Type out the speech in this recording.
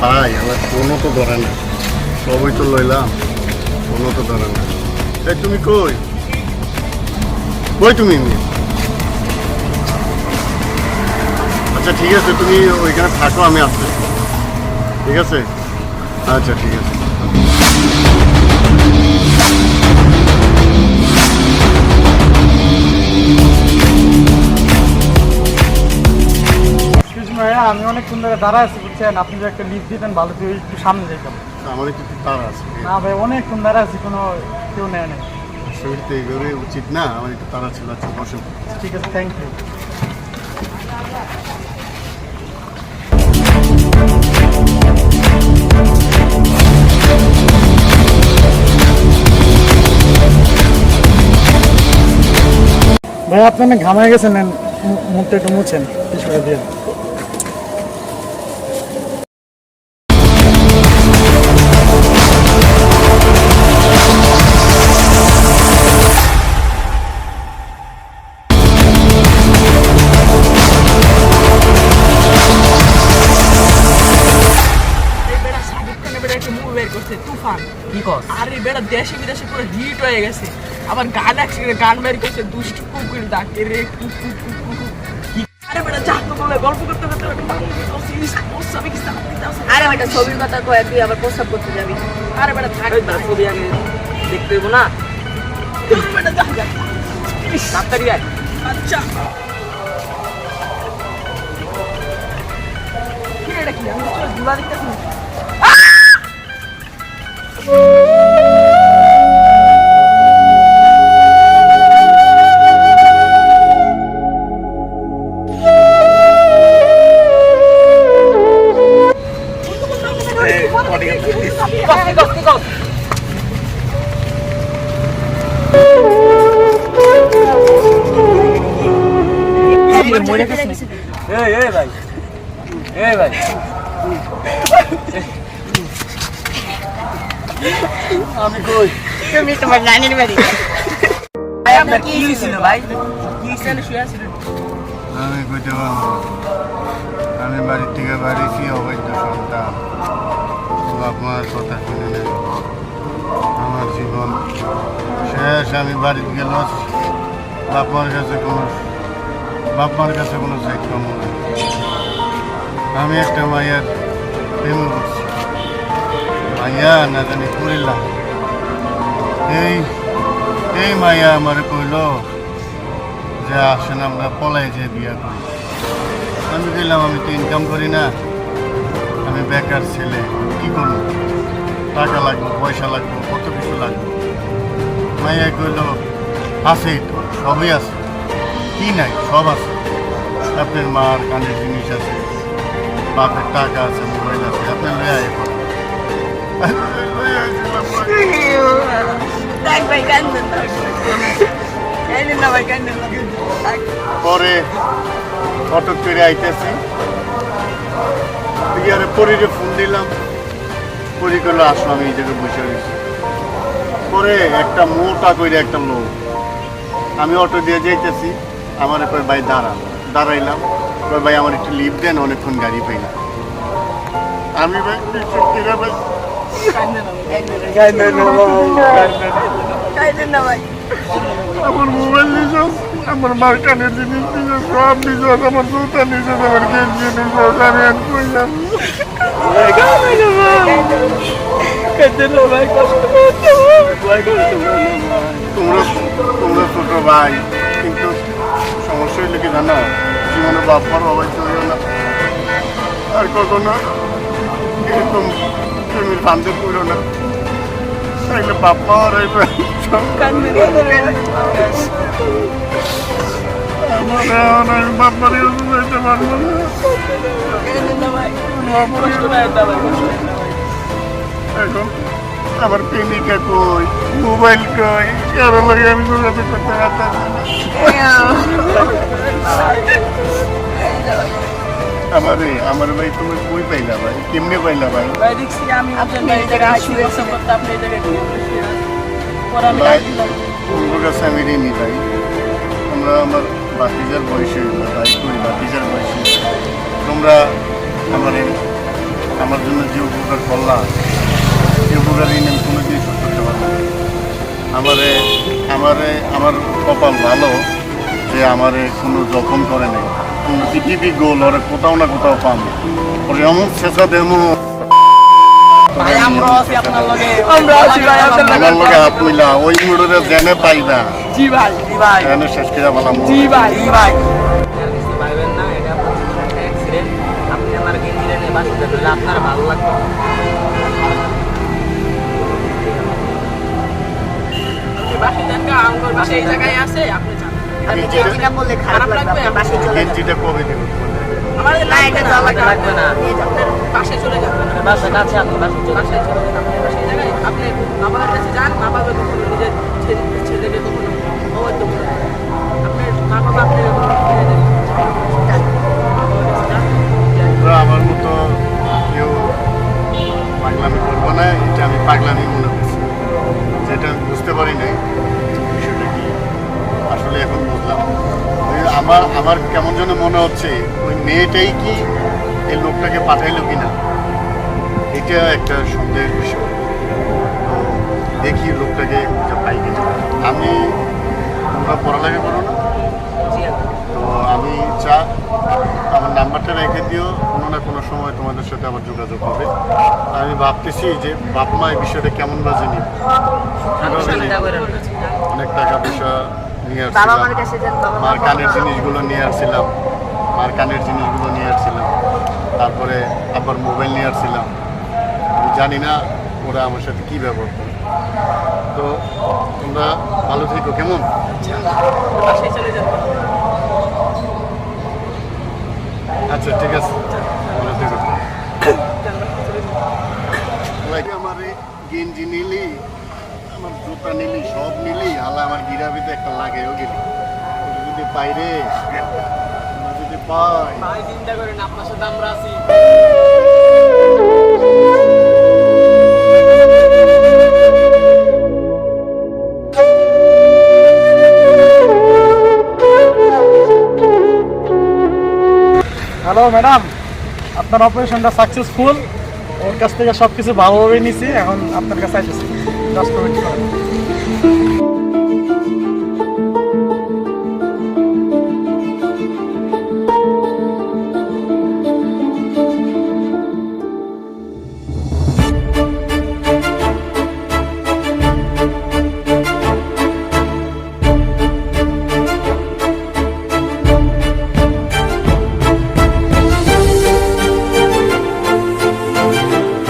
ভাই আমার কোনো তো ধরে না, সবই তো লইলাম, কোনো তো ধরে না। এই তুমি কই কই তুমি? আচ্ছা ঠিক আছে, তুমি ওইখানে থাকো, আমি আসতেছি। ঠিক আছে, আচ্ছা ঠিক আছে। আমি অনেকক্ষণ ধরে দাঁড়ায় আছি বুঝছেন, আপনি যদি একটা লিফট দিতেন ভালো ছিল, একটু সামনে যেতাম। আমার একটু তাড়া আছে। না ভাই, অনেকক্ষণ দাঁড়ায় আছি, কোনো কেউ নেয় না। শরীর তো এইভাবে উচিত না, আমার একটু তাড়া ছিল। আচ্ছা বসে। ঠিক আছে, থ্যাংক ইউ। ভাই আপনি অনেক ঘামায় গেছেন, মুখটা একটু মুছেন পিছনে দিয়ে। দেশে বিদেশে পুরো হিট হয়ে গেছে। আবার গান গান বের করছে, দুষ্টু কুকুর ডাকে রে গল্প করতে করতে। আরে বেটা ছবির কথা কয়, তুই আবার প্রস্তাব করতে যাবি? আরে বেটা থাক, ছবি আগে দেখতে হইব না। তাড়াতাড়ি আয়। আচ্ছা কি এটা কি? আমি তো গুলা দেখতেছি। আমি কই? তুমি তোমার নানির বাড়ি। ভাই আপনার কি ছিল ভাই? কি ছিল? শুয়ে ছিলেন? আমি কইতে পারবো, আমি বাড়ির থেকে বাড়িছি অবৈধ সন্তান। বাপ মার কথা শুনে নেই, আমার জীবন শেষ। আমি বাড়িতে গেল, বাপ মার কাছে কোনো সাইড পাবো না। আমি একটা মাইয়ার প্রেমে করছি, মাইয়া না জানি করিলাম। এই মাইয়া আমার কইল যে আসেন আমরা পলাই যে বিয়া করি। আমি গেলাম, আমি তো ইনকাম করি না, আমি বেকার ছেলে, কি করবো? টাকা লাগবে, পয়সা লাগবে, কত কিছু লাগবে। মাইয়া কইল আছেই তো, সবই আছে, কি নাই, সব আছে। আপনার মার কানের জিনিস আছে, বাপের টাকা আছে, মোবাইল আছে, আপনার লয়ে আয় পড়ে। পরে হঠাৎ করে আইতেছি, পরীরে ফোন দিলাম, পরি করলো আসলো, আমি এই জায়গায় বসে রয়েছি। পরে একটা মোটা করে একটা লোক, আমি অটো দিয়ে যাইতেছি, আমার কয় ভাই দাঁড়াইলাম, কয় ভাই আমার একটু লিফট দেন, অনেকক্ষণ গাড়ি পাই না। আমি ভাই আমার মোবাইল নিছ, আমার মার কানের জিনিস নিছ, সব নিছ, আমার জুতা নিছ, আমার গেঞ্জি নিছ, আমি আর কইলাম তোমরা ছোট ভাই, কিন্তু সমস্যা হইলে কি জানো, জীবনে বাপ মার অবৈধ হইও না, আর কখনো এরকম প্রেমের ফান্দে পড়ো না, তাইলে বাপ মা আর আমি বাপ মারি যাইতে পারবো না। এখন আমার প্রেমিকা কই, মোবাইল কই, কারো লাগে আমি যোগাযোগ করতে পারতাম না। আমার ভাই তুমি কই পাইলা ভাই, কেমনে পাইলা ভাই? ভাই দেখছি আমি আপনার এই জায়গায় আসি, WhatsApp করতে আপনি এই জায়গায় তোমার কাছে আমি ঋণী ভাই। আমরা আমার বাতিজার বয়সে ভাই করি, বাতিজার বয়সে তোমরা আমার আমার জন্য যে উপকার করলাম এই উপকার ঋণ আমি কোনো দিন শোধ করতে পারবো না। আমার কপাল ভালো যে আমারে কোনো জখম করে নাই, কোনো পৃথিবী গোল ওরা কোথাও না কোথাও পাম ওর এমন শেষা দেমো ভাই আমরা আছি আপনার লগে, আমরা আছি ভাই আপনার আমার লগে হাত মিলা ওই মুড়ে জেনে পাই না জি ভাই, জি ভাই, এনে শেষ করে বললাম জি ভাই, জি ভাই। পাইবেন না, এটা আপনার ছোট একটা অ্যাক্সিডেন্ট। আপনি আমার গেঞ্জিরে নিয়ে বাসাতে দিলে আপনার ভালো লাগবে। আপনি বাসায় যান গা, আমার বাসা এই জায়গায় আছে, আপনি যান। আপনি গেঞ্জিটা বললে খারাপ লাগবে, আপনি বাসায় চলে যান। গেঞ্জিটা কবে দিব আমাদের না, এটা তো আমাকে লাগবে না, নিয়ে যান। আপনার বাসায় চলে যান, বাসা কাছে, আপনি বাসায় চলে বাসায় চলে যান, আপনি বাসায় জায়গায় আপনি মা বাবার কাছে যান, মা বাবা কখনো নিজের ছেলেকে কখনো অবৈধ বলে না। আপনার মা বাবা আপনার ওরা আমার মতো কেউ পাগলামি করবো না, এটা আমি পাগলামি মনে করছি, যেটা আমি বুঝতে পারি নাই বিষয়টা কি আসলে এখন বুঝলাম। আমার কেমন যেন মনে হচ্ছে ওই মেয়েটাই কি এই লোকটাকে পাঠাইলো কিনা, এটা একটা সন্দেহের বিষয়। তো দেখি লোকটাকে খুঁজে পাই কিনা। তোমরা পড়ালেখা করো না, তো আমি আমার নাম্বারটা রেখে দিও, কোনো না কোনো সময় তোমাদের সাথে আবার যোগাযোগ হবে। আমি ভাবতেছি যে বাপ মা এই বিষয়টা কেমন বাজে নি, অনেক টাকা পয়সা নিয়ে বাবা আসছিলাম, মার কাছে যান, বাবা মার কানের জিনিসগুলো নিয়ে আসছিলাম, তারপরে আবার মোবাইল নিয়ে আসছিলাম। আমি জানি না ওরা আমার সাথে কী ব্যবহার করে। তো তোমরা ভালো থেকো, কেমন? বাসায় চলে যান। আচ্ছা ঠিক আছে, ভালো থেকো। আমার গেঞ্জি নিলি, আমার জুতা নিলি, সব নিলি, আলা আমার গিরাবিতে একটা লাগেও গেলি। যদি পাই রে, যদি পাই। ভাই চিন্তা করেন, আপনার সাথে আমরা আছি। হ্যালো ম্যাডাম, আপনার অপারেশনটা সাকসেসফুল। ওর কাছ থেকে সব কিছু ভালোভাবে নিছি, এখন আপনার কাছে আসতেছি, 10 মিনিট পরে।